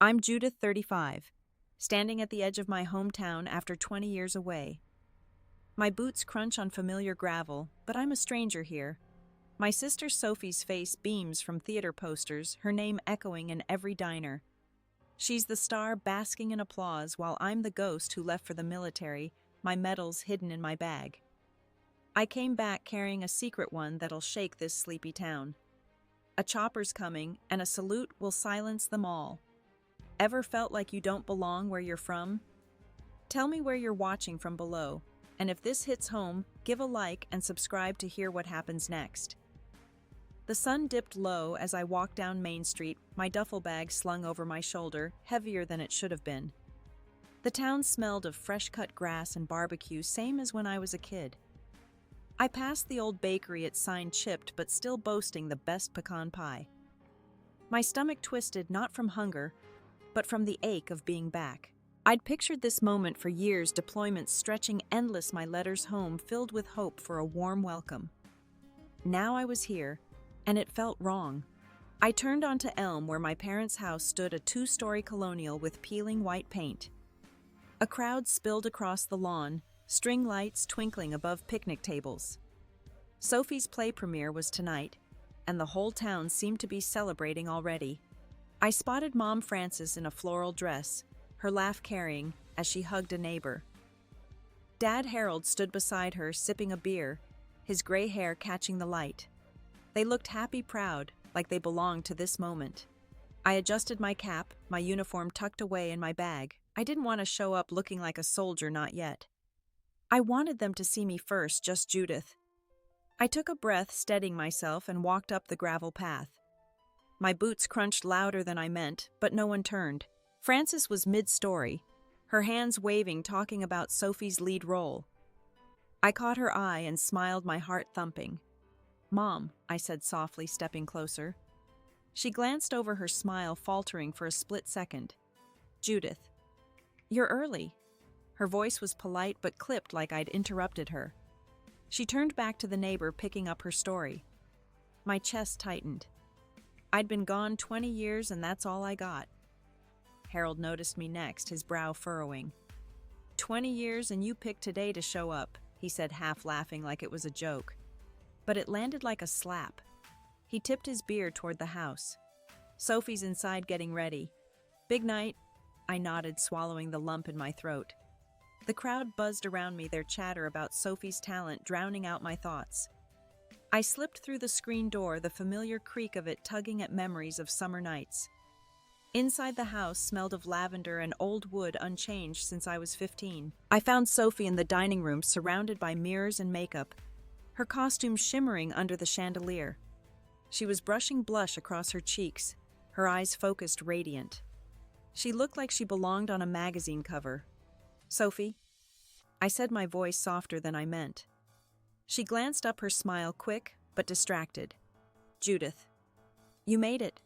I'm Judith, 35, standing at the edge of my hometown after 20 years away. My boots crunch on familiar gravel, but I'm a stranger here. My sister Sophie's face beams from theater posters, her name echoing in every diner. She's the star basking in applause while I'm the ghost who left for the military, my medals hidden in my bag. I came back carrying a secret one that'll shake this sleepy town. A chopper's coming, and a salute will silence them all. Ever felt like you don't belong where you're from? Tell me where you're watching from below, and if this hits home, give a like and subscribe to hear what happens next. The sun dipped low as I walked down Main Street, my duffel bag slung over my shoulder, heavier than it should have been. The town smelled of fresh-cut grass and barbecue, same as when I was a kid. I passed the old bakery, its sign chipped but still boasting the best pecan pie. My stomach twisted not from hunger, but from the ache of being back. I'd pictured this moment for years, deployments stretching endless, my letters home filled with hope for a warm welcome. Now I was here, and it felt wrong. I turned onto Elm, where my parents' house stood, a two-story colonial with peeling white paint. A crowd spilled across the lawn, string lights twinkling above picnic tables. Sophie's play premiere was tonight, and the whole town seemed to be celebrating already. I spotted Mom Frances in a floral dress, her laugh carrying as she hugged a neighbor. Dad Harold stood beside her, sipping a beer, his gray hair catching the light. They looked happy, proud, like they belonged to this moment. I adjusted my cap, my uniform tucked away in my bag. I didn't want to show up looking like a soldier, not yet. I wanted them to see me first, just Judith. I took a breath, steadying myself, and walked up the gravel path. My boots crunched louder than I meant, but no one turned. Frances was mid-story, her hands waving, talking about Sophie's lead role. I caught her eye and smiled, my heart thumping. "Mom," I said softly, stepping closer. She glanced over, her smile faltering for a split second. "Judith, you're early." Her voice was polite but clipped, like I'd interrupted her. She turned back to the neighbor, picking up her story. My chest tightened. I'd been gone 20 years, and that's all I got. Harold noticed me next, his brow furrowing. 20 years, and you picked today to show up," he said, half laughing like it was a joke. But it landed like a slap. He tipped his beer toward the house. "Sophie's inside getting ready." "Big night," I nodded, swallowing the lump in my throat. The crowd buzzed around me, their chatter about Sophie's talent drowning out my thoughts. I slipped through the screen door, the familiar creak of it tugging at memories of summer nights. Inside, the house smelled of lavender and old wood, unchanged since I was 15. I found Sophie in the dining room, surrounded by mirrors and makeup, her costume shimmering under the chandelier. She was brushing blush across her cheeks, her eyes focused, radiant. She looked like she belonged on a magazine cover. "Sophie?" I said, my voice softer than I meant. She glanced up, her smile quick but distracted. "Judith, you made it."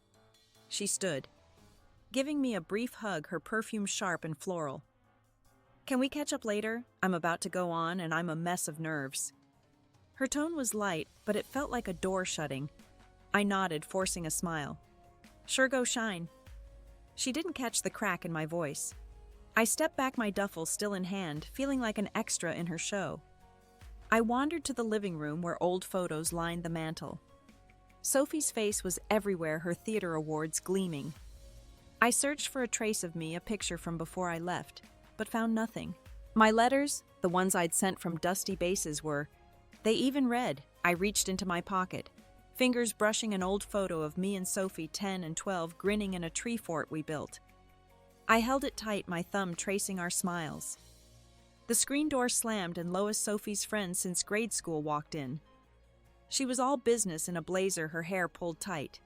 She stood, giving me a brief hug, her perfume sharp and floral. "Can we catch up later? I'm about to go on, and I'm a mess of nerves." Her tone was light, but it felt like a door shutting. I nodded, forcing a smile. "Sure, go shine." She didn't catch the crack in my voice. I stepped back, my duffel still in hand, feeling like an extra in her show. I wandered to the living room, where old photos lined the mantel. Sophie's face was everywhere, her theater awards gleaming. I searched for a trace of me, a picture from before I left, but found nothing. My letters, the ones I'd sent from dusty bases, they even read. I reached into my pocket, fingers brushing an old photo of me and Sophie, 10 and 12, grinning in a tree fort we built. I held it tight, my thumb tracing our smiles. The screen door slammed, and Lois, Sophie's friend since grade school, walked in. She was all business, in a blazer, her hair pulled tight.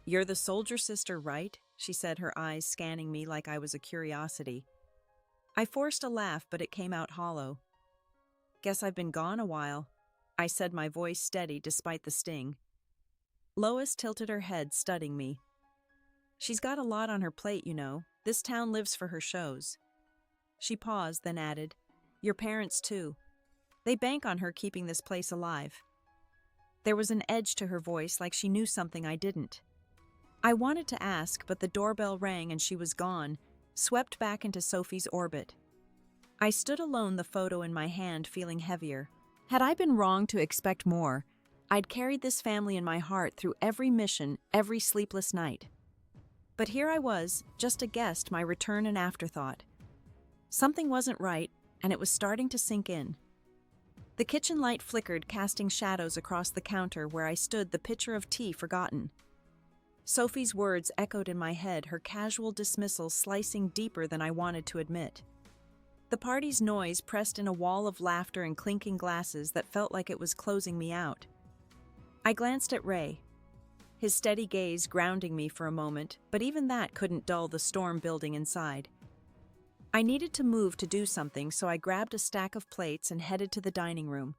"You're the soldier sister, right?" she said, her eyes scanning me like I was a curiosity. I forced a laugh, but it came out hollow. "Guess I've been gone a while," I said, my voice steady despite the sting. Lois tilted her head, studying me. "She's got a lot on her plate, you know. This town lives for her shows." She paused, then added, "Your parents, too. They bank on her keeping this place alive." There was an edge to her voice, like she knew something I didn't. I wanted to ask, but the doorbell rang and she was gone, swept back into Sophie's orbit. I stood alone, the photo in my hand, feeling heavier. Had I been wrong to expect more, I'd carried this family in my heart through every mission, every sleepless night. But here I was, just a guest, my return an afterthought. Something wasn't right, and it was starting to sink in. The kitchen light flickered, casting shadows across the counter where I stood, the pitcher of tea forgotten. Sophie's words echoed in my head, her casual dismissal slicing deeper than I wanted to admit. The party's noise pressed in a wall of laughter and clinking glasses that felt like it was closing me out. I glanced at Ray, his steady gaze grounding me for a moment, but even that couldn't dull the storm building inside. I needed to move to do something, so I grabbed a stack of plates and headed to the dining room.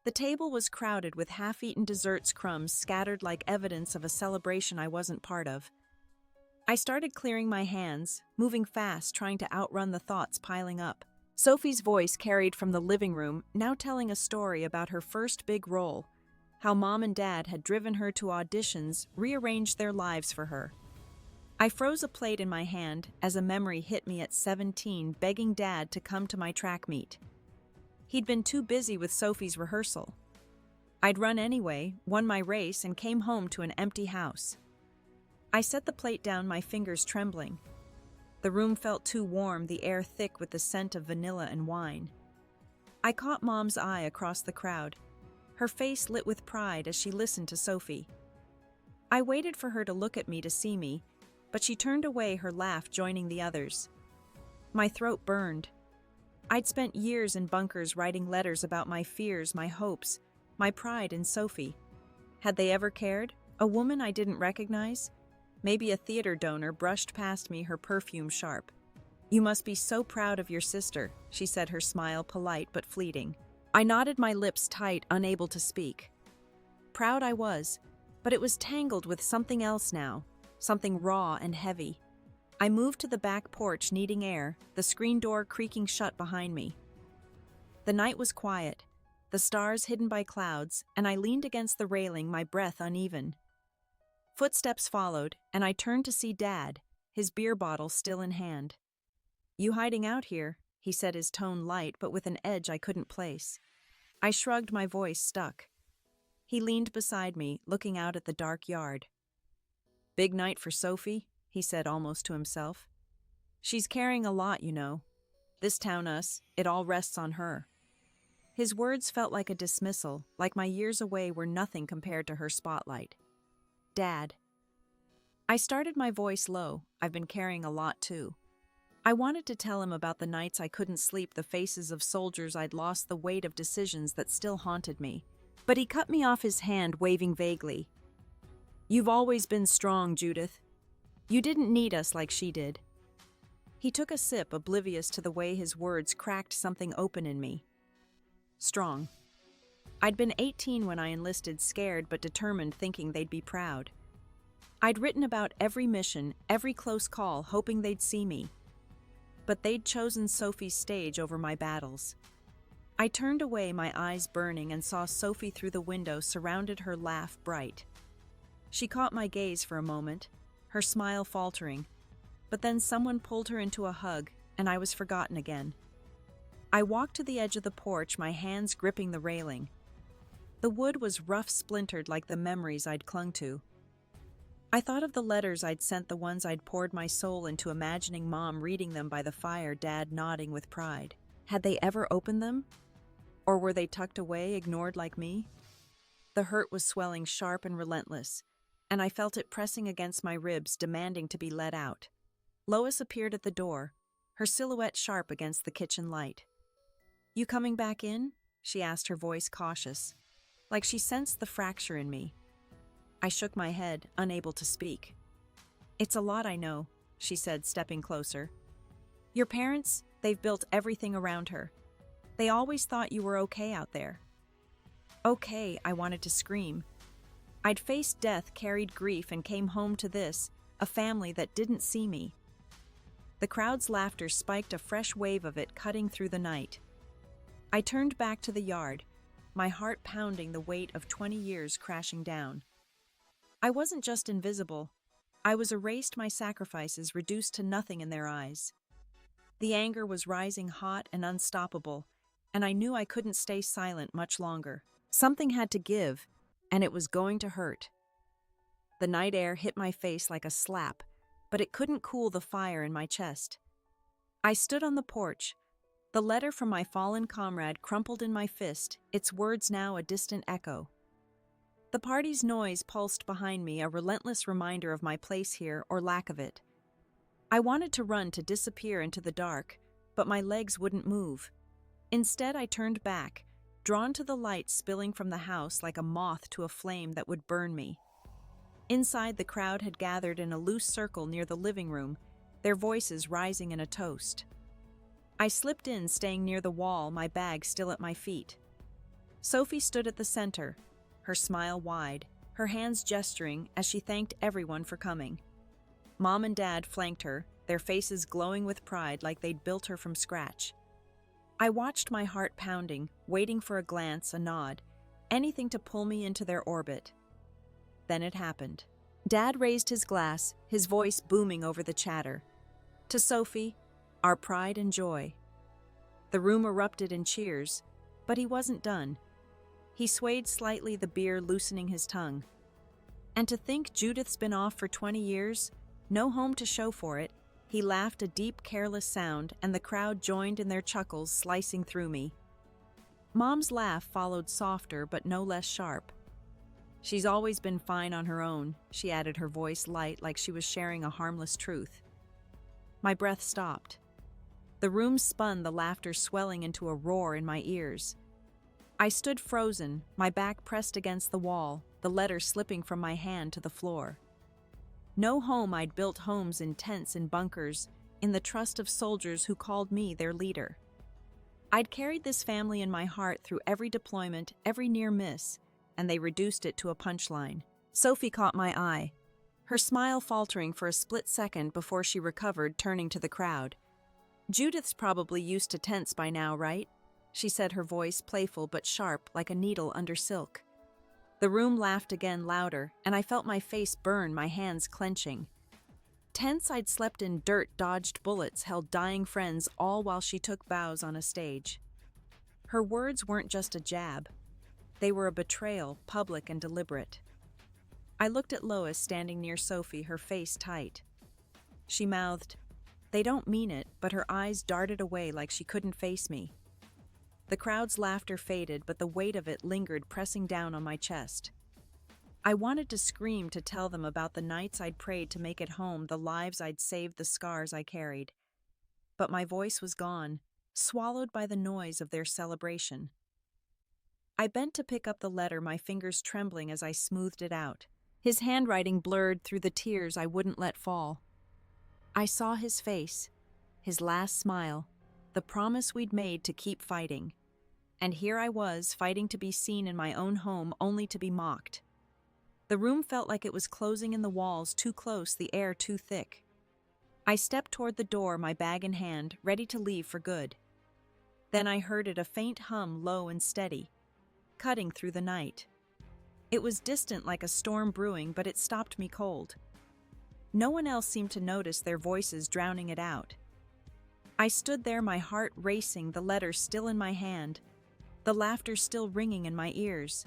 The table was crowded with half-eaten desserts, crumbs scattered like evidence of a celebration I wasn't part of. I started clearing my hands, moving fast, trying to outrun the thoughts piling up. Sophie's voice carried from the living room, now telling a story about her first big role, how Mom and Dad had driven her to auditions, rearranged their lives for her. I froze a plate in my hand as a memory hit me at 17, begging Dad to come to my track meet. He'd been too busy with Sophie's rehearsal. I'd run anyway, won my race, and came home to an empty house. I set the plate down, my fingers trembling. The room felt too warm, the air thick with the scent of vanilla and wine. I caught Mom's eye across the crowd, her face lit with pride as she listened to Sophie. I waited for her to look at me to see me, but she turned away, her laugh joining the others. My throat burned. I'd spent years in bunkers writing letters about my fears, my hopes, my pride in Sophie. Had they ever cared? A woman I didn't recognize? Maybe a theater donor brushed past me, her perfume sharp. "You must be so proud of your sister," she said, her smile polite but fleeting. I nodded, my lips tight, unable to speak. Proud I was, but it was tangled with something else now, something raw and heavy. I moved to the back porch, needing air, the screen door creaking shut behind me. The night was quiet, the stars hidden by clouds, and I leaned against the railing, my breath uneven. Footsteps followed, and I turned to see Dad, his beer bottle still in hand. "You hiding out here?" he said, his tone light but with an edge I couldn't place. I shrugged, my voice stuck. He leaned beside me, looking out at the dark yard. "Big night for Sophie," he said almost to himself. "She's carrying a lot, you know. This town, it all rests on her." His words felt like a dismissal, like my years away were nothing compared to her spotlight. "Dad." I started, my voice low. "I've been carrying a lot too." I wanted to tell him about the nights I couldn't sleep, the faces of soldiers I'd lost, the weight of decisions that still haunted me. But he cut me off, his hand waving vaguely. "You've always been strong, Judith. You didn't need us like she did." He took a sip, oblivious to the way his words cracked something open in me. Strong. I'd been 18 when I enlisted, scared but determined, thinking they'd be proud. I'd written about every mission, every close call, hoping they'd see me. But they'd chosen Sophie's stage over my battles. I turned away, my eyes burning, and saw Sophie through the window, surrounded, her laugh bright. She caught my gaze for a moment, her smile faltering, but then someone pulled her into a hug, and I was forgotten again. I walked to the edge of the porch, my hands gripping the railing. The wood was rough, splintered like the memories I'd clung to. I thought of the letters I'd sent, the ones I'd poured my soul into, imagining Mom reading them by the fire, Dad nodding with pride. Had they ever opened them? Or were they tucked away, ignored like me? The hurt was swelling, sharp and relentless, and I felt it pressing against my ribs, demanding to be let out. Lois appeared at the door, her silhouette sharp against the kitchen light. "You coming back in?" she asked, her voice cautious, like she sensed the fracture in me. I shook my head, unable to speak. "It's a lot, I know," she said, stepping closer. "Your parents, they've built everything around her. They always thought you were okay out there." Okay, I wanted to scream. I'd faced death, carried grief, and came home to this, a family that didn't see me. The crowd's laughter spiked, a fresh wave of it cutting through the night. I turned back to the yard, my heart pounding, the weight of 20 years crashing down. I wasn't just invisible, I was erased, my sacrifices reduced to nothing in their eyes. The anger was rising hot and unstoppable, and I knew I couldn't stay silent much longer. Something had to give, and it was going to hurt. The night air hit my face like a slap, but it couldn't cool the fire in my chest. I stood on the porch, the letter from my fallen comrade crumpled in my fist, its words now a distant echo. The party's noise pulsed behind me, a relentless reminder of my place here or lack of it. I wanted to run, to disappear into the dark, but my legs wouldn't move. Instead, I turned back, drawn to the light spilling from the house like a moth to a flame that would burn me. Inside, the crowd had gathered in a loose circle near the living room, their voices rising in a toast. I slipped in, staying near the wall, my bag still at my feet. Sophie stood at the center, her smile wide, her hands gesturing as she thanked everyone for coming. Mom and Dad flanked her, their faces glowing with pride like they'd built her from scratch. I watched, my heart pounding, waiting for a glance, a nod, anything to pull me into their orbit. Then it happened. Dad raised his glass, his voice booming over the chatter. To Sophie, our pride and joy. The room erupted in cheers, but he wasn't done. He swayed slightly, the beer loosening his tongue. And to think Judith's been off for 20 years, no home to show for it. He laughed, a deep, careless sound, and the crowd joined in their chuckles, slicing through me. Mom's laugh followed, softer but no less sharp. She's always been fine on her own, she added, her voice light like she was sharing a harmless truth. My breath stopped. The room spun, the laughter swelling into a roar in my ears. I stood frozen, my back pressed against the wall, the letter slipping from my hand to the floor. No home. I'd built homes in tents and bunkers, in the trust of soldiers who called me their leader. I'd carried this family in my heart through every deployment, every near miss, and they reduced it to a punchline. Sophie caught my eye, her smile faltering for a split second before she recovered, turning to the crowd. Judith's probably used to tents by now, right? She said, her voice playful but sharp like a needle under silk. The room laughed again, louder, and I felt my face burn, my hands clenching. Tents I'd slept in, dirt, dodged bullets, held dying friends, all while she took bows on a stage. Her words weren't just a jab. They were a betrayal, public and deliberate. I looked at Lois standing near Sophie, her face tight. She mouthed, "They don't mean it," but her eyes darted away like she couldn't face me. The crowd's laughter faded, but the weight of it lingered, pressing down on my chest. I wanted to scream, to tell them about the nights I'd prayed to make it home, the lives I'd saved, the scars I carried. But my voice was gone, swallowed by the noise of their celebration. I bent to pick up the letter, my fingers trembling as I smoothed it out. His handwriting blurred through the tears I wouldn't let fall. I saw his face, his last smile, the promise we'd made to keep fighting. And here I was, fighting to be seen in my own home, only to be mocked. The room felt like it was closing in, the walls too close, the air too thick. I stepped toward the door, my bag in hand, ready to leave for good. Then I heard it, a faint hum, low and steady, cutting through the night. It was distant, like a storm brewing, but it stopped me cold. No one else seemed to notice, their voices drowning it out. I stood there, my heart racing, the letter still in my hand, the laughter still ringing in my ears.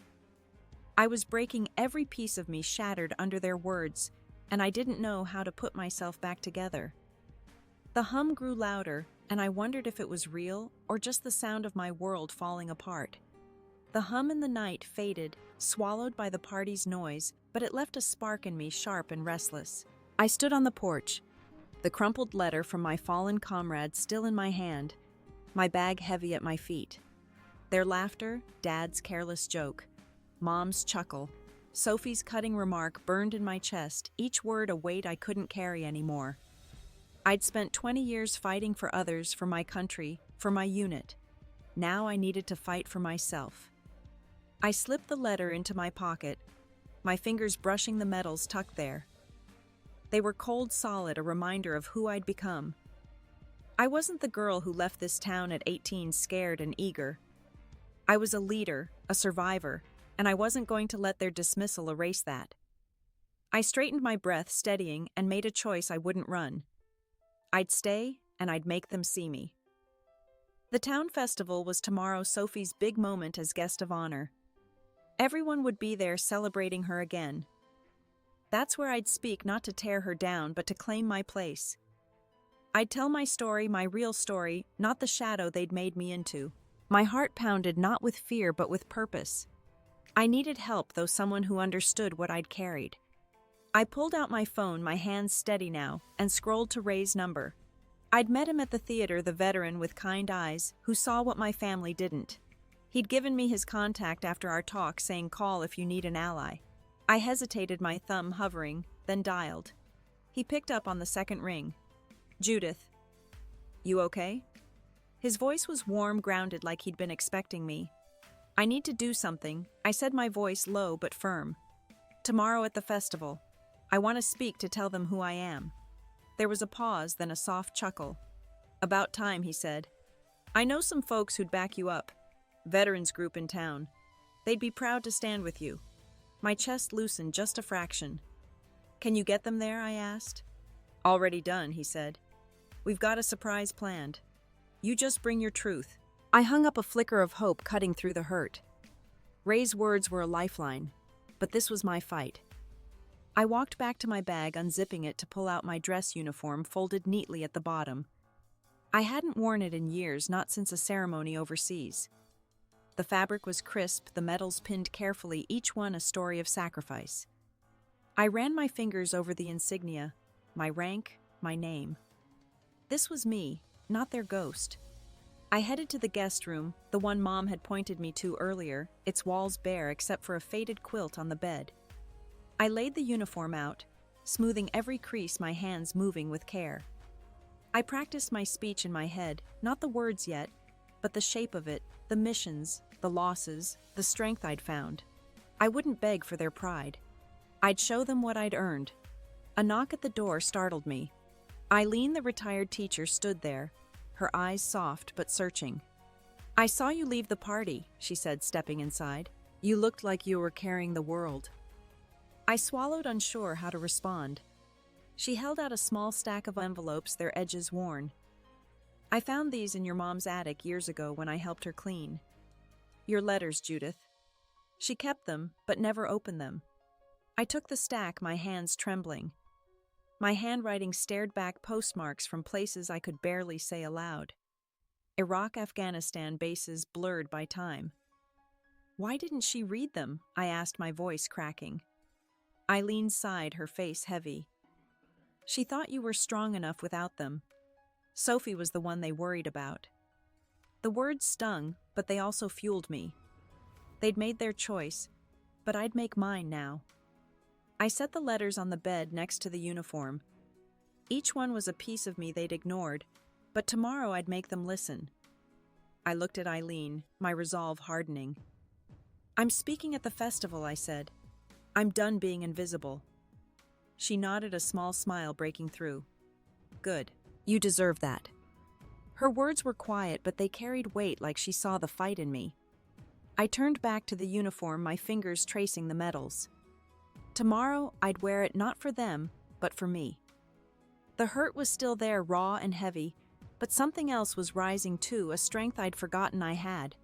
I was breaking, every piece of me shattered under their words, and I didn't know how to put myself back together. The hum grew louder, and I wondered if it was real or just the sound of my world falling apart. The hum in the night faded, swallowed by the party's noise, but it left a spark in me, sharp and restless. I stood on the porch, the crumpled letter from my fallen comrade still in my hand, my bag heavy at my feet. Their laughter, Dad's careless joke, Mom's chuckle, Sophie's cutting remark burned in my chest, each word a weight I couldn't carry anymore. I'd spent 20 years fighting for others, for my country, for my unit. Now I needed to fight for myself. I slipped the letter into my pocket, my fingers brushing the metals tucked there. They were cold, solid, a reminder of who I'd become. I wasn't the girl who left this town at 18, scared and eager. I was a leader, a survivor, and I wasn't going to let their dismissal erase that. I straightened my breath, steadying, and made a choice I wouldn't run. I'd stay, and I'd make them see me. The town festival was tomorrow Sophie's big moment as guest of honor. Everyone would be there celebrating her again. That's where I'd speak, not to tear her down, but to claim my place. I'd tell my story, my real story, not the shadow they'd made me into. My heart pounded not with fear, but with purpose. I needed help, though, someone who understood what I'd carried. I pulled out my phone, my hands steady now, and scrolled to Ray's number. I'd met him at the theater, the veteran with kind eyes, who saw what my family didn't. He'd given me his contact after our talk, saying, "Call if you need an ally." I hesitated, my thumb hovering, then dialed. He picked up on the second ring. "Judith. You okay?" His voice was warm, grounded, like he'd been expecting me. "I need to do something," I said, my voice low but firm. "Tomorrow at the festival. I want to speak, to tell them who I am." There was a pause, then a soft chuckle. "About time," he said. "I know some folks who'd back you up. Veterans group in town. They'd be proud to stand with you." My chest loosened just a fraction. "Can you get them there?" I asked. "Already done," he said. "We've got a surprise planned. You just bring your truth." I hung up, a flicker of hope cutting through the hurt. Ray's words were a lifeline, but this was my fight. I walked back to my bag, unzipping it to pull out my dress uniform folded neatly at the bottom. I hadn't worn it in years, not since a ceremony overseas. The fabric was crisp, the medals pinned carefully, each one a story of sacrifice. I ran my fingers over the insignia, my rank, my name. This was me, not their ghost. I headed to the guest room, the one Mom had pointed me to earlier, its walls bare except for a faded quilt on the bed. I laid the uniform out, smoothing every crease, my hands moving with care. I practiced my speech in my head, not the words yet, but the shape of it, the missions, the losses, the strength I'd found. I wouldn't beg for their pride. I'd show them what I'd earned. A knock at the door startled me. Eileen, the retired teacher, stood there, her eyes soft but searching. "I saw you leave the party," she said, stepping inside. "You looked like you were carrying the world." I swallowed, unsure how to respond. She held out a small stack of envelopes, their edges worn. "I found these in your mom's attic years ago when I helped her clean. Your letters, Judith." She kept them, but never opened them. I took the stack, my hands trembling. My handwriting stared back, postmarks from places I could barely say aloud. Iraq, Afghanistan bases blurred by time. "Why didn't she read them?" I asked, my voice cracking. Eileen sighed, her face heavy. "She thought you were strong enough without them. Sophie was the one they worried about." The words stung, but they also fueled me. They'd made their choice, but I'd make mine now. I set the letters on the bed next to the uniform. Each one was a piece of me they'd ignored, but tomorrow I'd make them listen. I looked at Eileen, my resolve hardening. "I'm speaking at the festival," I said. "I'm done being invisible." She nodded, a small smile breaking through. "Good. You deserve that." Her words were quiet, but they carried weight, like she saw the fight in me. I turned back to the uniform, my fingers tracing the medals. Tomorrow, I'd wear it not for them, but for me. The hurt was still there, raw and heavy, but something else was rising too, a strength I'd forgotten I had.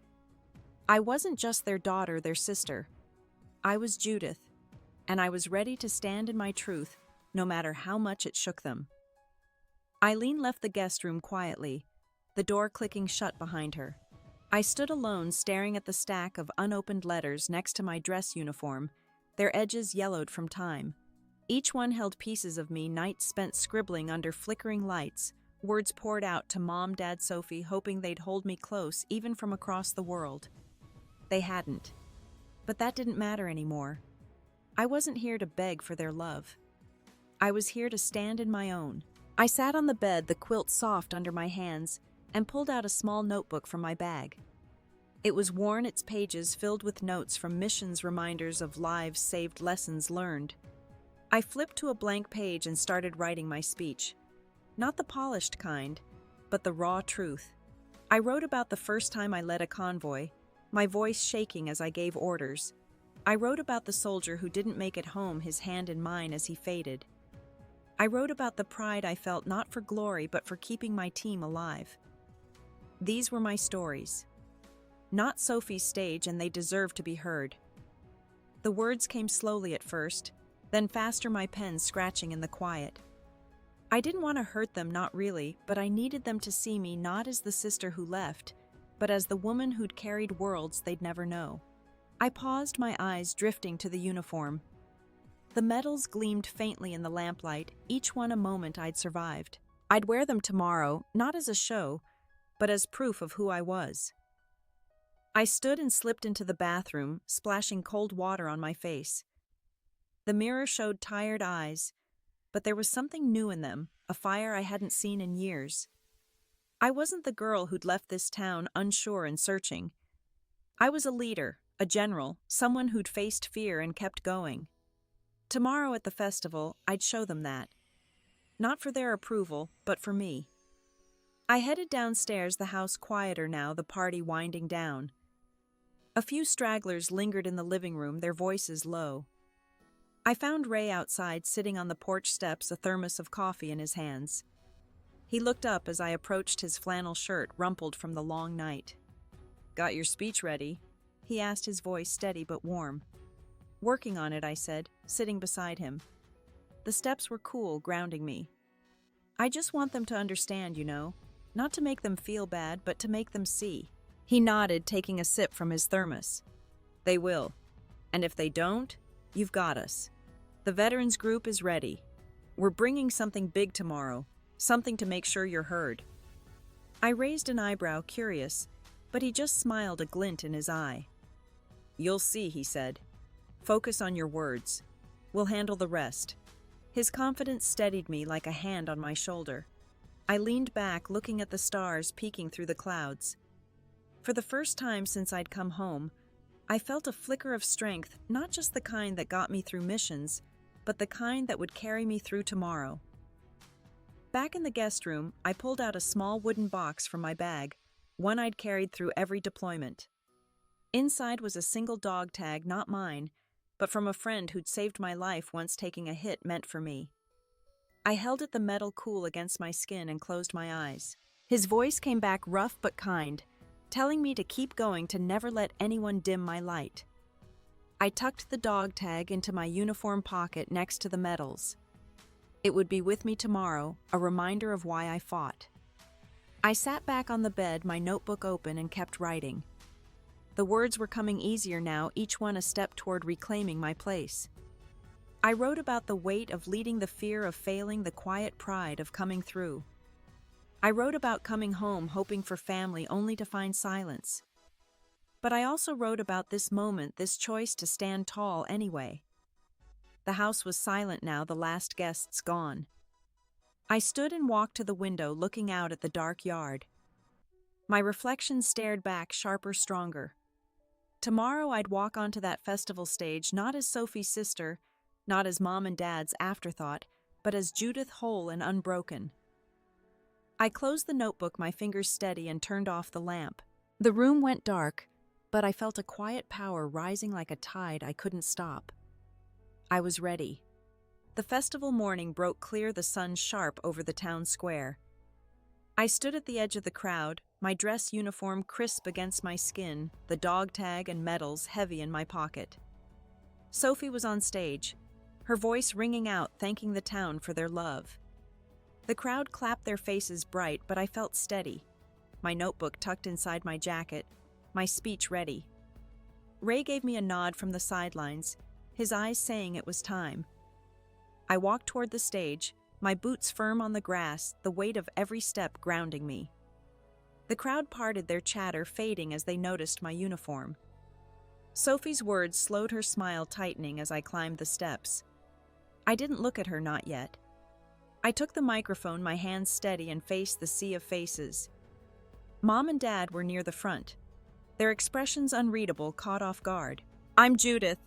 I wasn't just their daughter, their sister. I was Judith, and I was ready to stand in my truth, no matter how much it shook them. Eileen left the guest room quietly, the door clicking shut behind her. I stood alone, staring at the stack of unopened letters next to my dress uniform, their edges yellowed from time. Each one held pieces of me, nights spent scribbling under flickering lights, words poured out to Mom, Dad, Sophie, hoping they'd hold me close, even from across the world. They hadn't. But that didn't matter anymore. I wasn't here to beg for their love. I was here to stand in my own. I sat on the bed, the quilt soft under my hands, and pulled out a small notebook from my bag. It was worn, its pages filled with notes from missions, reminders of lives saved, lessons learned. I flipped to a blank page and started writing my speech. Not the polished kind, but the raw truth. I wrote about the first time I led a convoy, my voice shaking as I gave orders. I wrote about the soldier who didn't make it home, his hand in mine as he faded. I wrote about the pride I felt not for glory but for keeping my team alive. These were my stories. Not Sophie's stage, and they deserve to be heard. The words came slowly at first, then faster, my pen scratching in the quiet. I didn't want to hurt them, not really, but I needed them to see me not as the sister who left, but as the woman who'd carried worlds they'd never know. I paused, my eyes drifting to the uniform. The medals gleamed faintly in the lamplight, each one a moment I'd survived. I'd wear them tomorrow, not as a show, but as proof of who I was. I stood and slipped into the bathroom, splashing cold water on my face. The mirror showed tired eyes, but there was something new in them, a fire I hadn't seen in years. I wasn't the girl who'd left this town unsure and searching. I was a leader, a general, someone who'd faced fear and kept going. Tomorrow at the festival, I'd show them that. Not for their approval, but for me. I headed downstairs, the house quieter now, the party winding down. A few stragglers lingered in the living room, their voices low. I found Ray outside, sitting on the porch steps, a thermos of coffee in his hands. He looked up as I approached, his flannel shirt rumpled from the long night. "Got your speech ready?" he asked, his voice steady but warm. "Working on it," I said, sitting beside him. The steps were cool, grounding me. "I just want them to understand, not to make them feel bad, but to make them see." He nodded, taking a sip from his thermos. "They will. And if they don't, you've got us. The veterans group is ready. We're bringing something big tomorrow, something to make sure you're heard." I raised an eyebrow, curious, but he just smiled, a glint in his eye. "You'll see," he said. "Focus on your words. We'll handle the rest." His confidence steadied me like a hand on my shoulder. I leaned back, looking at the stars peeking through the clouds. For the first time since I'd come home, I felt a flicker of strength, not just the kind that got me through missions, but the kind that would carry me through tomorrow. Back in the guest room, I pulled out a small wooden box from my bag, one I'd carried through every deployment. Inside was a single dog tag, not mine, but from a friend who'd saved my life once taking a hit meant for me. I held it, the metal cool against my skin, and closed my eyes. His voice came back rough but kind, telling me to keep going, to never let anyone dim my light. I tucked the dog tag into my uniform pocket next to the medals. It would be with me tomorrow, a reminder of why I fought. I sat back on the bed, my notebook open, and kept writing. The words were coming easier now, each one a step toward reclaiming my place. I wrote about the weight of leading, the fear of failing, the quiet pride of coming through. I wrote about coming home, hoping for family, only to find silence. But I also wrote about this moment, this choice to stand tall anyway. The house was silent now, the last guests gone. I stood and walked to the window, looking out at the dark yard. My reflection stared back, sharper, stronger. Tomorrow I'd walk onto that festival stage, not as Sophie's sister, not as Mom and Dad's afterthought, but as Judith, whole and unbroken. I closed the notebook, my fingers steady, and turned off the lamp. The room went dark, but I felt a quiet power rising like a tide I couldn't stop. I was ready. The festival morning broke clear, the sun sharp over the town square. I stood at the edge of the crowd, my dress uniform crisp against my skin, the dog tag and medals heavy in my pocket. Sophie was on stage, her voice ringing out, thanking the town for their love. The crowd clapped, their faces bright, but I felt steady, my notebook tucked inside my jacket, my speech ready. Ray gave me a nod from the sidelines, his eyes saying it was time. I walked toward the stage, my boots firm on the grass, the weight of every step grounding me. The crowd parted, their chatter fading as they noticed my uniform. Sophie's words slowed, her smile tightening as I climbed the steps. I didn't look at her, not yet. I took the microphone, my hands steady, and faced the sea of faces. Mom and Dad were near the front, their expressions unreadable, caught off guard. "I'm Judith."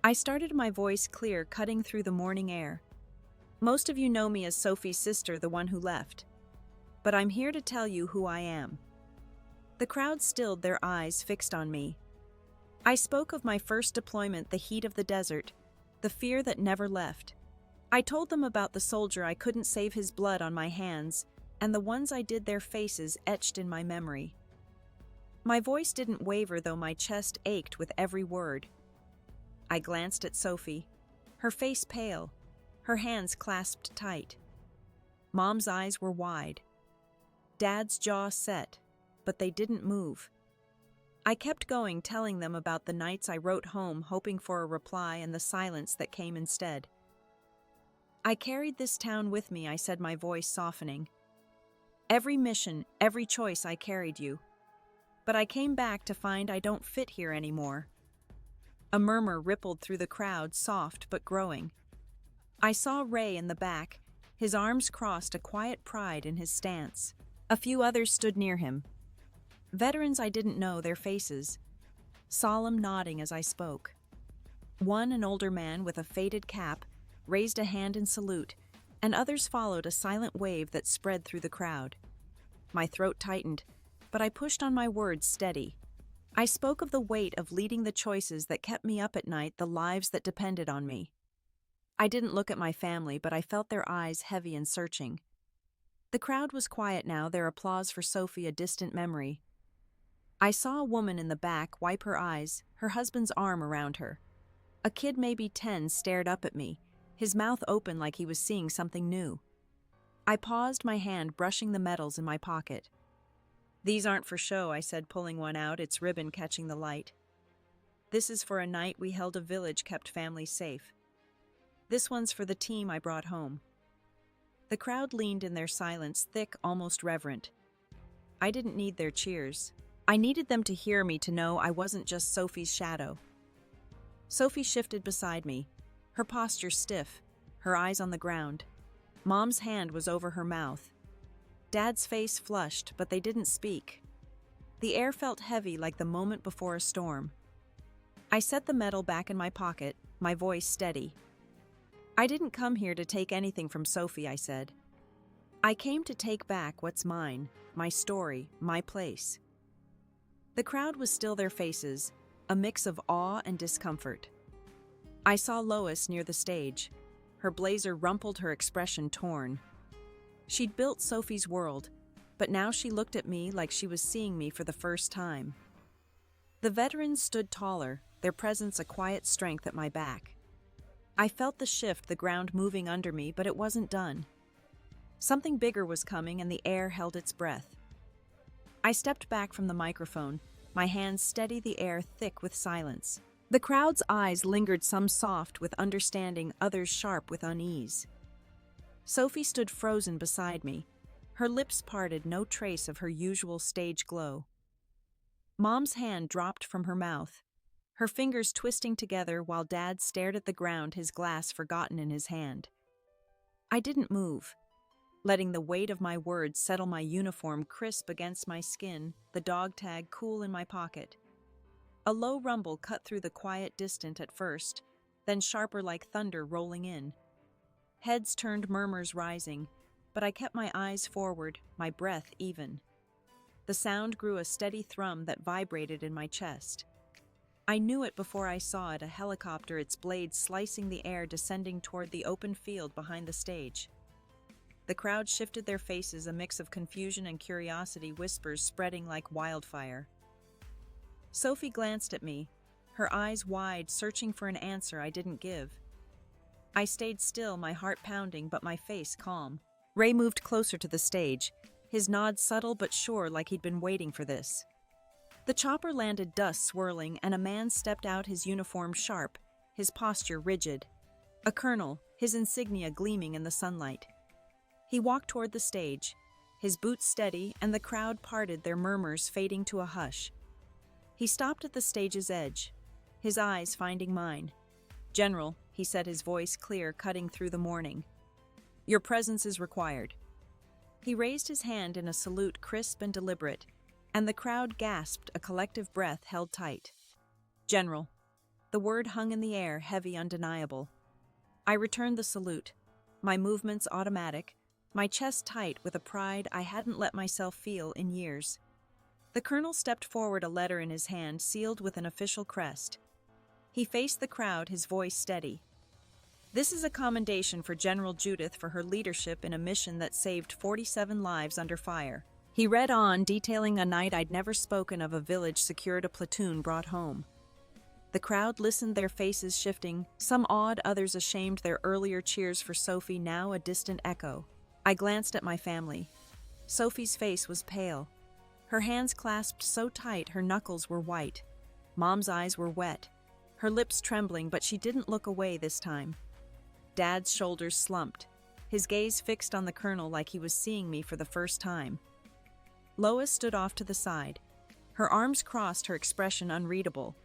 I started, my voice clear, cutting through the morning air. "Most of you know me as Sophie's sister, the one who left. But I'm here to tell you who I am." The crowd stilled, their eyes fixed on me. I spoke of my first deployment, the heat of the desert, the fear that never left. I told them about the soldier I couldn't save, his blood on my hands, and the ones I did, their faces etched in my memory. My voice didn't waver, though my chest ached with every word. I glanced at Sophie, her face pale, her hands clasped tight. Mom's eyes were wide. Dad's jaw set, but they didn't move. I kept going, telling them about the nights I wrote home, hoping for a reply, and the silence that came instead. I carried this town with me, I said, my voice softening. Every mission, every choice, I carried you. But I came back to find I don't fit here anymore. A murmur rippled through the crowd, soft but growing. I saw Ray in the back, his arms crossed, a quiet pride in his stance. A few others stood near him. Veterans I didn't know, their faces, solemn, nodding as I spoke. One, an older man with a faded cap, raised a hand in salute, and others followed, a silent wave that spread through the crowd. My throat tightened, but I pushed on my words steady. I spoke of the weight of leading, the choices that kept me up at night, the lives that depended on me. I didn't look at my family, but I felt their eyes heavy and searching. The crowd was quiet now, their applause for Sophie a distant memory. I saw a woman in the back wipe her eyes, her husband's arm around her. A kid, maybe 10, stared up at me, his mouth open like he was seeing something new. I paused, my hand brushing the medals in my pocket. These aren't for show, I said, pulling one out, its ribbon catching the light. This is for a night we held, a village kept families safe. This one's for the team I brought home. The crowd leaned in their silence, thick, almost reverent. I didn't need their cheers. I needed them to hear me, to know I wasn't just Sophie's shadow. Sophie shifted beside me, her posture stiff, her eyes on the ground. Mom's hand was over her mouth. Dad's face flushed, but they didn't speak. The air felt heavy, like the moment before a storm. I set the medal back in my pocket, my voice steady. I didn't come here to take anything from Sophie, I said. I came to take back what's mine, my story, my place. The crowd was still, their faces, a mix of awe and discomfort. I saw Lois near the stage. Her blazer rumpled, her expression torn. She'd built Sophie's world, but now she looked at me like she was seeing me for the first time. The veterans stood taller, their presence a quiet strength at my back. I felt the shift, the ground moving under me, but it wasn't done. Something bigger was coming, and the air held its breath. I stepped back from the microphone, my hands steady, the air thick with silence. The crowd's eyes lingered, some soft with understanding, others sharp with unease. Sophie stood frozen beside me, her lips parted, no trace of her usual stage glow. Mom's hand dropped from her mouth, her fingers twisting together while Dad stared at the ground, his glass forgotten in his hand. I didn't move, letting the weight of my words settle, my uniform crisp against my skin, the dog tag cool in my pocket. A low rumble cut through the quiet, distant at first, then sharper like thunder rolling in. Heads turned, murmurs rising, but I kept my eyes forward, my breath even. The sound grew, a steady thrum that vibrated in my chest. I knew it before I saw it, a helicopter, its blades slicing the air, descending toward the open field behind the stage. The crowd shifted, their faces a mix of confusion and curiosity, whispers spreading like wildfire. Sophie glanced at me, her eyes wide, searching for an answer I didn't give. I stayed still, my heart pounding, but my face calm. Ray moved closer to the stage, his nod subtle but sure, like he'd been waiting for this. The chopper landed, dust swirling, and a man stepped out, his uniform sharp, his posture rigid. A colonel, his insignia gleaming in the sunlight. He walked toward the stage, his boots steady, and the crowd parted, their murmurs fading to a hush. He stopped at the stage's edge, his eyes finding mine. "General," he said, his voice clear, cutting through the morning. "Your presence is required." He raised his hand in a salute, crisp and deliberate, and the crowd gasped, a collective breath held tight. "General." The word hung in the air, heavy, undeniable. I returned the salute, my movements automatic, my chest tight with a pride I hadn't let myself feel in years. The colonel stepped forward, a letter in his hand, sealed with an official crest. He faced the crowd, his voice steady. "This is a commendation for General Judith for her leadership in a mission that saved 47 lives under fire." He read on, detailing a night I'd never spoken of, a village secured, a platoon brought home. The crowd listened, their faces shifting, some awed, others ashamed, their earlier cheers for Sophie now a distant echo. I glanced at my family. Sophie's face was pale. Her hands clasped so tight her knuckles were white. Mom's eyes were wet, her lips trembling, but she didn't look away this time. Dad's shoulders slumped, his gaze fixed on the colonel like he was seeing me for the first time. Lois stood off to the side. Her arms crossed, her expression unreadable,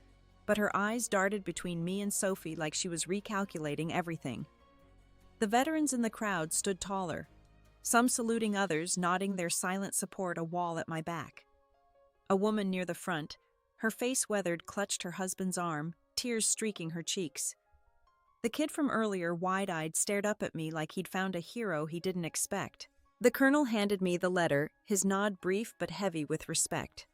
but her eyes darted between me and Sophie like she was recalculating everything. The veterans in the crowd stood taller, some saluting, others nodding their silent support, a wall at my back. A woman near the front, her face weathered, clutched her husband's arm, tears streaking her cheeks. The kid from earlier, wide-eyed, stared up at me like he'd found a hero he didn't expect. The colonel handed me the letter, his nod brief but heavy with respect.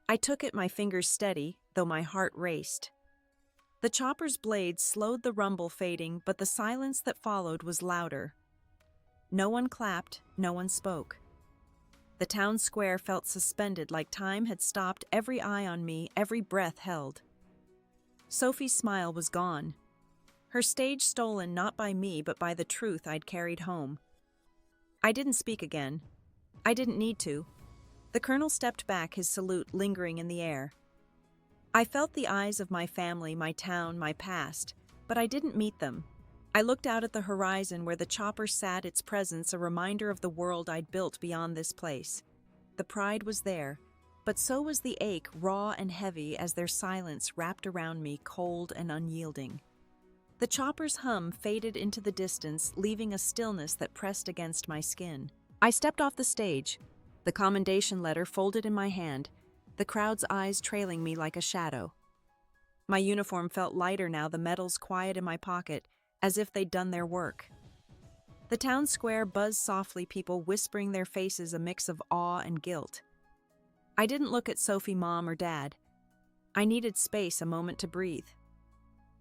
I took it, my fingers steady, though my heart raced. The chopper's blade slowed, the rumble fading, but the silence that followed was louder. No one clapped, no one spoke. The town square felt suspended, like time had stopped, every eye on me, every breath held. Sophie's smile was gone. Her stage stolen not by me but by the truth I'd carried home. I didn't speak again. I didn't need to. The colonel stepped back, his salute lingering in the air. I felt the eyes of my family, my town, my past, but I didn't meet them. I looked out at the horizon where the chopper sat, its presence a reminder of the world I'd built beyond this place. The pride was there, but so was the ache, raw and heavy as their silence wrapped around me, cold and unyielding. The chopper's hum faded into the distance, leaving a stillness that pressed against my skin. I stepped off the stage, the commendation letter folded in my hand, the crowd's eyes trailing me like a shadow. My uniform felt lighter now, the medals quiet in my pocket, as if they'd done their work. The town square buzzed softly, people whispering, their faces a mix of awe and guilt. I didn't look at Sophie, Mom, or Dad. I needed space, a moment to breathe.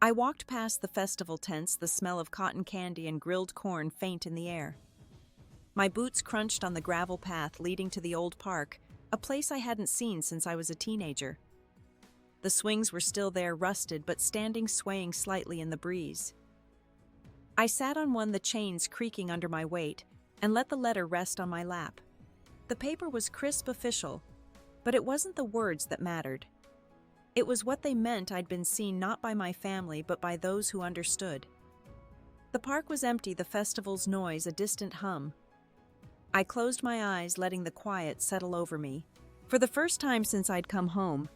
I walked past the festival tents, the smell of cotton candy and grilled corn faint in the air. My boots crunched on the gravel path leading to the old park, a place I hadn't seen since I was a teenager. The swings were still there, rusted but standing, swaying slightly in the breeze. I sat on one, the chains creaking under my weight, and let the letter rest on my lap. The paper was crisp, official, but it wasn't the words that mattered. It was what they meant. I'd been seen not by my family but by those who understood. The park was empty, the festival's noise a distant hum. I closed my eyes, letting the quiet settle over me. For the first time since I'd come home,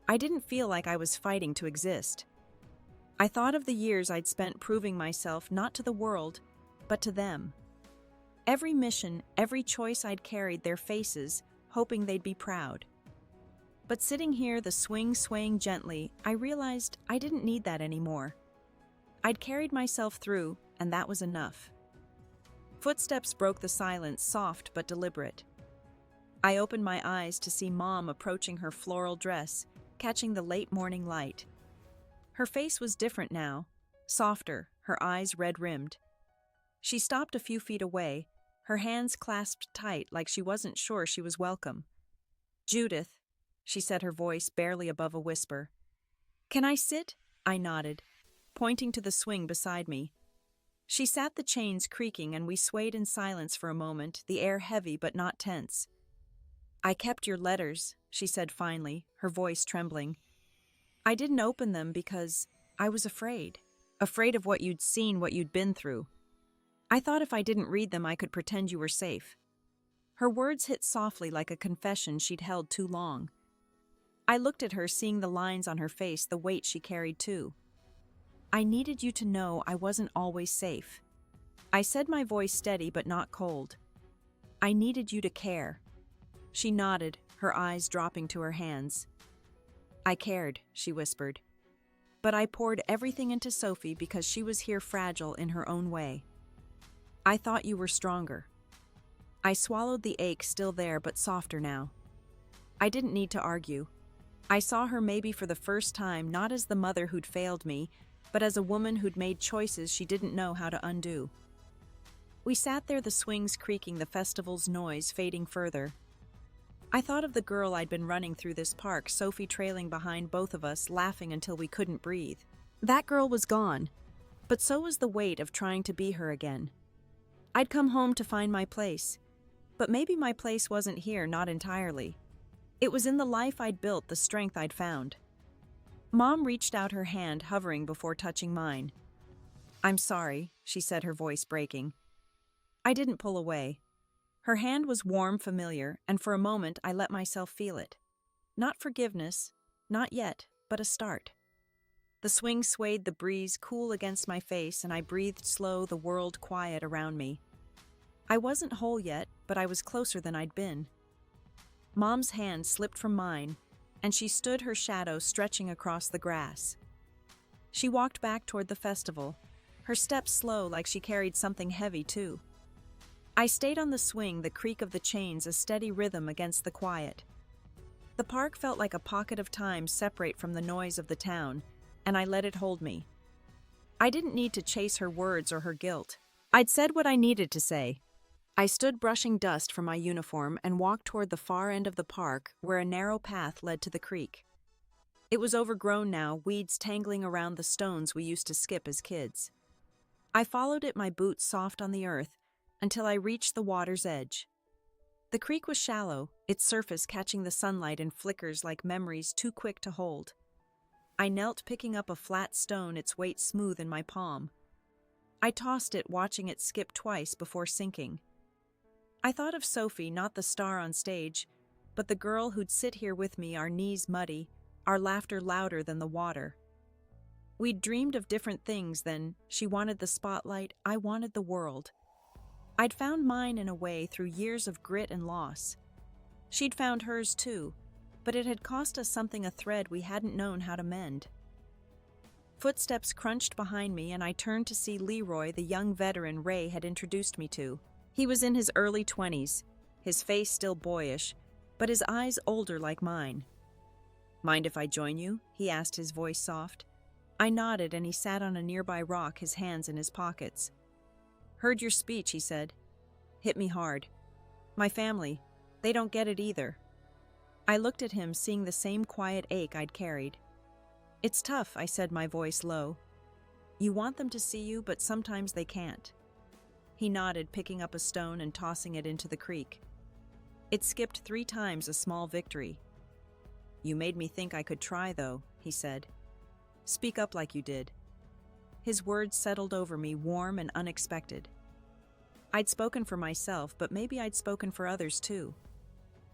I didn't feel like I was fighting to exist. I thought of the years I'd spent proving myself not to the world, but to them. Every mission, every choice I'd carried, their faces, hoping they'd be proud. But sitting here, the swing swaying gently, I realized I didn't need that anymore. I'd carried myself through, and that was enough. Footsteps broke the silence, soft but deliberate. I opened my eyes to see Mom approaching, her floral dress, catching the late morning light. Her face was different now, softer, her eyes red-rimmed. She stopped a few feet away, her hands clasped tight like she wasn't sure she was welcome. "Judith," she said, her voice barely above a whisper. "Can I sit?" I nodded, pointing to the swing beside me. She sat, the chains creaking, and we swayed in silence for a moment, the air heavy but not tense. "I kept your letters," she said finally, her voice trembling. "I didn't open them because I was afraid of what you'd seen, what you'd been through. I thought if I didn't read them I could pretend you were safe." Her words hit softly like a confession she'd held too long. I looked at her, seeing the lines on her face, the weight she carried too. "I needed you to know I wasn't always safe," I said, my voice steady but not cold. "I needed you to care." She nodded, her eyes dropping to her hands. "I cared," she whispered. "But I poured everything into Sophie because she was here, fragile in her own way. I thought you were stronger." I swallowed, the ache still there but softer now. I didn't need to argue. I saw her maybe for the first time not as the mother who'd failed me, but as a woman who'd made choices she didn't know how to undo. We sat there, the swings creaking, the festival's noise fading further. I thought of the girl I'd been running through this park, Sophie trailing behind both of us, laughing until we couldn't breathe. That girl was gone, but so was the weight of trying to be her again. I'd come home to find my place, but maybe my place wasn't here, not entirely. It was in the life I'd built, the strength I'd found. Mom reached out her hand, hovering before touching mine. "I'm sorry," she said, her voice breaking. I didn't pull away. Her hand was warm, familiar, and for a moment I let myself feel it. Not forgiveness, not yet, but a start. The swing swayed, the breeze cool against my face, and I breathed slow, the world quiet around me. I wasn't whole yet, but I was closer than I'd been. Mom's hand slipped from mine, and she stood, her shadow stretching across the grass. She walked back toward the festival, her steps slow, like she carried something heavy too. I stayed on the swing, the creak of the chains a steady rhythm against the quiet. The park felt like a pocket of time separate from the noise of the town, and I let it hold me. I didn't need to chase her words or her guilt. I'd said what I needed to say. I stood brushing dust from my uniform and walked toward the far end of the park where a narrow path led to the creek. It was overgrown now, weeds tangling around the stones we used to skip as kids. I followed it, my boots soft on the earth, until I reached the water's edge. The creek was shallow, its surface catching the sunlight in flickers like memories too quick to hold. I knelt, picking up a flat stone, its weight smooth in my palm. I tossed it, watching it skip twice before sinking. I thought of Sophie, not the star on stage, but the girl who'd sit here with me, our knees muddy, our laughter louder than the water. We'd dreamed of different things then. She wanted the spotlight, I wanted the world. I'd found mine in a way through years of grit and loss. She'd found hers too, but it had cost us something, a thread we hadn't known how to mend. Footsteps crunched behind me, and I turned to see Leroy, the young veteran Ray had introduced me to. He was in his early 20s, his face still boyish, but his eyes older like mine. "Mind if I join you?" he asked, his voice soft. I nodded, and he sat on a nearby rock, his hands in his pockets. "Heard your speech," he said. "Hit me hard. My family, they don't get it either." I looked at him, seeing the same quiet ache I'd carried. "It's tough," I said, my voice low. "You want them to see you, but sometimes they can't." He nodded, picking up a stone and tossing it into the creek. It skipped 3 times, a small victory. "You made me think I could try, though," he said. "Speak up like you did." His words settled over me, warm and unexpected. I'd spoken for myself, but maybe I'd spoken for others too.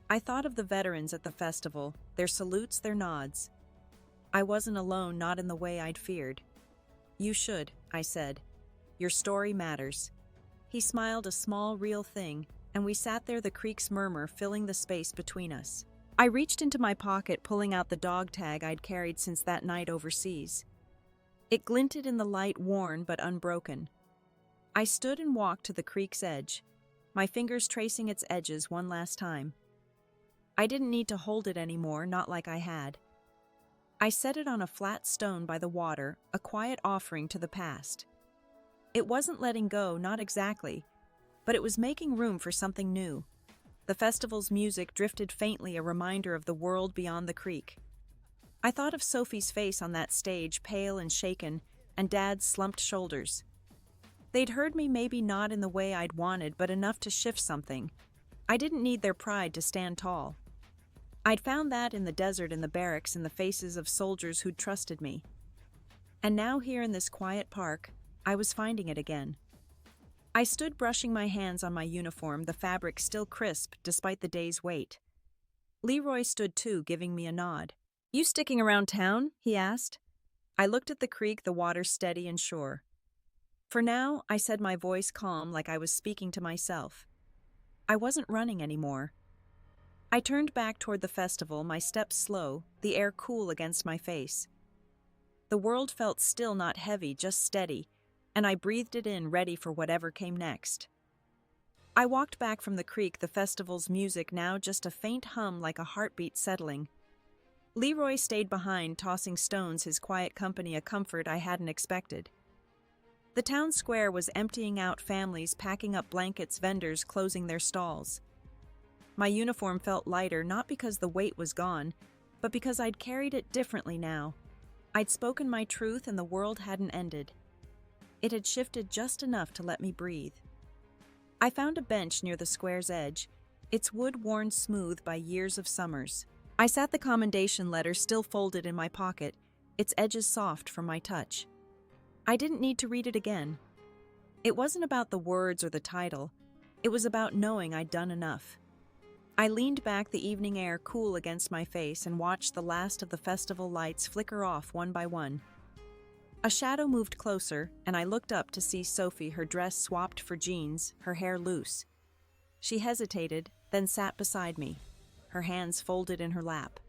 I thought of the veterans at the festival, their salutes, their nods. I wasn't alone, not in the way I'd feared. "You should," I said. "Your story matters." He smiled, a small, real thing, and we sat there, the creek's murmur filling the space between us. I reached into my pocket, pulling out the dog tag I'd carried since that night overseas. It glinted in the light, worn but unbroken. I stood and walked to the creek's edge, my fingers tracing its edges one last time. I didn't need to hold it anymore, not like I had. I set it on a flat stone by the water, a quiet offering to the past. It wasn't letting go, not exactly, but it was making room for something new. The festival's music drifted faintly, a reminder of the world beyond the creek. I thought of Sophie's face on that stage, pale and shaken, and Dad's slumped shoulders. They'd heard me, maybe not in the way I'd wanted, but enough to shift something. I didn't need their pride to stand tall. I'd found that in the desert, in the barracks, in the faces of soldiers who'd trusted me. And now here in this quiet park, I was finding it again. I stood brushing my hands on my uniform, the fabric still crisp despite the day's wait. Leroy stood too, giving me a nod. "You sticking around town?" he asked. I looked at the creek, the water steady and sure. "For now," I said, my voice calm, like I was speaking to myself. I wasn't running anymore. I turned back toward the festival, my steps slow, the air cool against my face. The world felt still, not heavy, just steady, and I breathed it in, ready for whatever came next. I walked back from the creek, the festival's music now just a faint hum like a heartbeat settling. Leroy stayed behind, tossing stones, his quiet company a comfort I hadn't expected. The town square was emptying out, families packing up blankets, vendors closing their stalls. My uniform felt lighter, not because the weight was gone, but because I'd carried it differently now. I'd spoken my truth and the world hadn't ended. It had shifted just enough to let me breathe. I found a bench near the square's edge, its wood worn smooth by years of summers. I sat, the commendation letter still folded in my pocket, its edges soft from my touch. I didn't need to read it again. It wasn't about the words or the title. It was about knowing I'd done enough. I leaned back, the evening air cool against my face, and watched the last of the festival lights flicker off one by one. A shadow moved closer, and I looked up to see Sophie, her dress swapped for jeans, her hair loose. She hesitated, then sat beside me, her hands folded in her lap.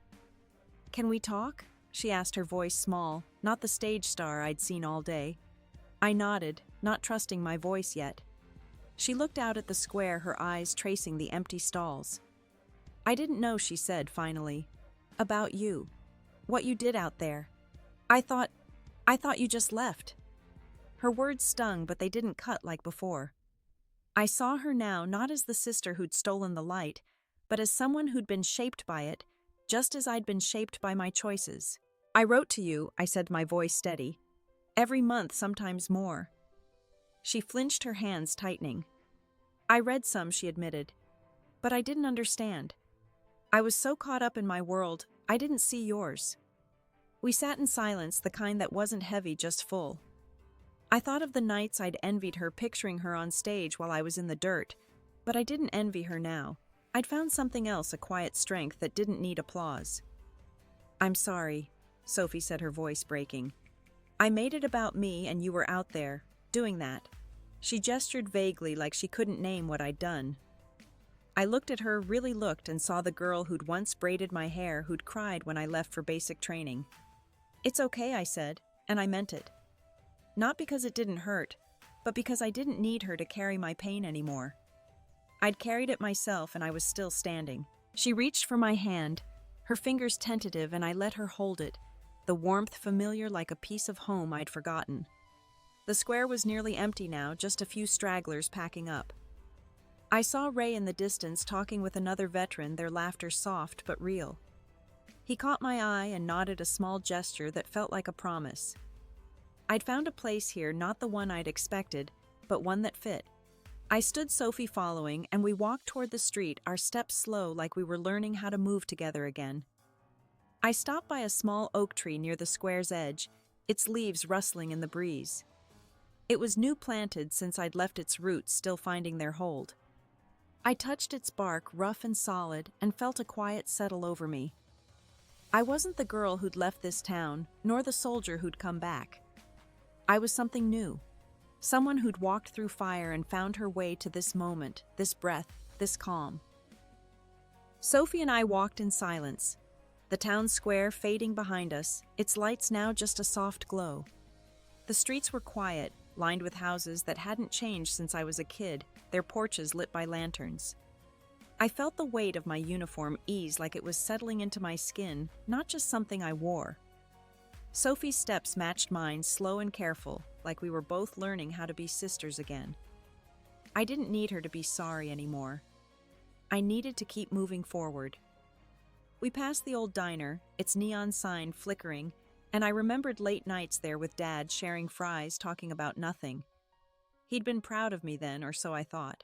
"Can we talk?" she asked, her voice small, not the stage star I'd seen all day. I nodded, not trusting my voice yet. She looked out at the square, her eyes tracing the empty stalls. "I didn't know," she said finally. "About you. What you did out there. I thought you just left." Her words stung, but they didn't cut like before. I saw her now not as the sister who'd stolen the light, but as someone who'd been shaped by it, just as I'd been shaped by my choices. "I wrote to you," I said, my voice steady. "Every month, sometimes more." She flinched, her hands tightening. "I read some," she admitted. "But I didn't understand. I was so caught up in my world, I didn't see yours." We sat in silence, the kind that wasn't heavy, just full. I thought of the nights I'd envied her, picturing her on stage while I was in the dirt, but I didn't envy her now. I'd found something else, a quiet strength that didn't need applause. "I'm sorry," Sophie said, her voice breaking. "I made it about me, and you were out there, doing that." She gestured vaguely, like she couldn't name what I'd done. I looked at her, really looked, and saw the girl who'd once braided my hair, who'd cried when I left for basic training. "It's okay," I said, and I meant it. Not because it didn't hurt, but because I didn't need her to carry my pain anymore. I'd carried it myself, and I was still standing. She reached for my hand, her fingers tentative, and I let her hold it, the warmth familiar like a piece of home I'd forgotten. The square was nearly empty now, just a few stragglers packing up. I saw Ray in the distance talking with another veteran, their laughter soft but real. He caught my eye and nodded, a small gesture that felt like a promise. I'd found a place here, not the one I'd expected, but one that fit. I stood, Sophie following, and we walked toward the street, our steps slow, like we were learning how to move together again. I stopped by a small oak tree near the square's edge, its leaves rustling in the breeze. It was new, planted since I'd left, its roots still finding their hold. I touched its bark, rough and solid, and felt a quiet settle over me. I wasn't the girl who'd left this town, nor the soldier who'd come back. I was something new. Someone who'd walked through fire and found her way to this moment, this breath, this calm. Sophie and I walked in silence, the town square fading behind us, its lights now just a soft glow. The streets were quiet, lined with houses that hadn't changed since I was a kid, their porches lit by lanterns. I felt the weight of my uniform ease, like it was settling into my skin, not just something I wore. Sophie's steps matched mine, slow and careful, like we were both learning how to be sisters again. I didn't need her to be sorry anymore. I needed to keep moving forward. We passed the old diner, its neon sign flickering, and I remembered late nights there with Dad, sharing fries, talking about nothing. He'd been proud of me then, or so I thought.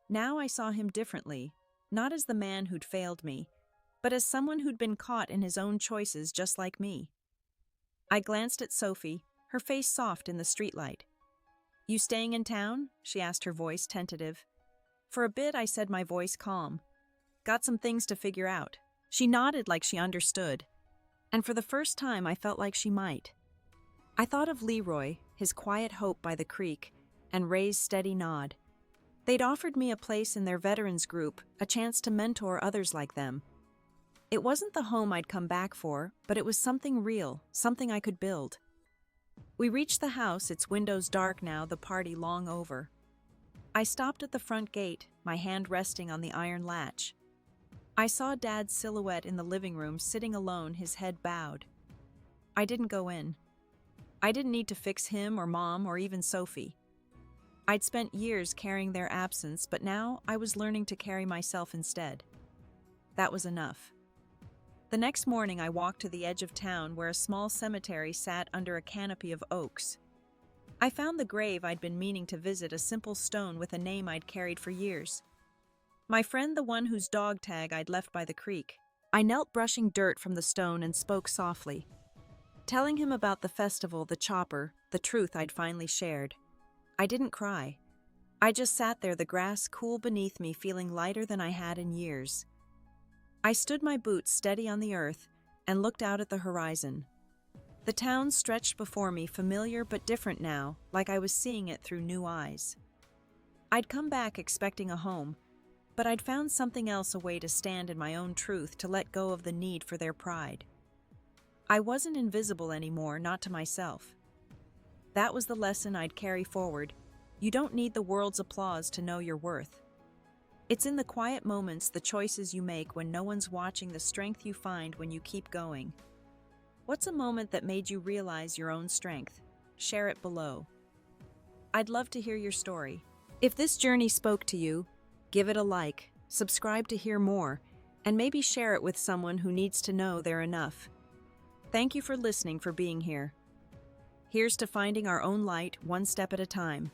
Now I saw him differently, not as the man who'd failed me, but as someone who'd been caught in his own choices just like me. I glanced at Sophie, her face soft in the streetlight. "You staying in town?" she asked, her voice tentative. For a bit, I said, my voice calm. "Got some things to figure out." She nodded like she understood, and for the first time I felt like she might. I thought of Leroy, his quiet hope by the creek, and Ray's steady nod. They'd offered me a place in their veterans group, a chance to mentor others like them. It wasn't the home I'd come back for, but it was something real, something I could build. We reached the house, its windows dark now, the party long over. I stopped at the front gate, my hand resting on the iron latch. I saw Dad's silhouette in the living room sitting alone, his head bowed. I didn't go in. I didn't need to fix him or Mom or even Sophie. I'd spent years carrying their absence, but now I was learning to carry myself instead. That was enough. The next morning I walked to the edge of town where a small cemetery sat under a canopy of oaks. I found the grave I'd been meaning to visit, a simple stone with a name I'd carried for years. My friend, the one whose dog tag I'd left by the creek. I knelt brushing dirt from the stone and spoke softly, telling him about the festival, the chopper, the truth I'd finally shared. I didn't cry. I just sat there, the grass cool beneath me, feeling lighter than I had in years. I stood my boots steady on the earth and looked out at the horizon. The town stretched before me, familiar but different now, like I was seeing it through new eyes. I'd come back expecting a home, but I'd found something else, a way to stand in my own truth, to let go of the need for their pride. I wasn't invisible anymore, not to myself. That was the lesson I'd carry forward. You don't need the world's applause to know your worth. It's in the quiet moments, the choices you make when no one's watching, the strength you find when you keep going. What's a moment that made you realize your own strength? Share it below. I'd love to hear your story. If this journey spoke to you, give it a like, subscribe to hear more, and maybe share it with someone who needs to know they're enough. Thank you for listening, for being here. Here's to finding our own light, one step at a time.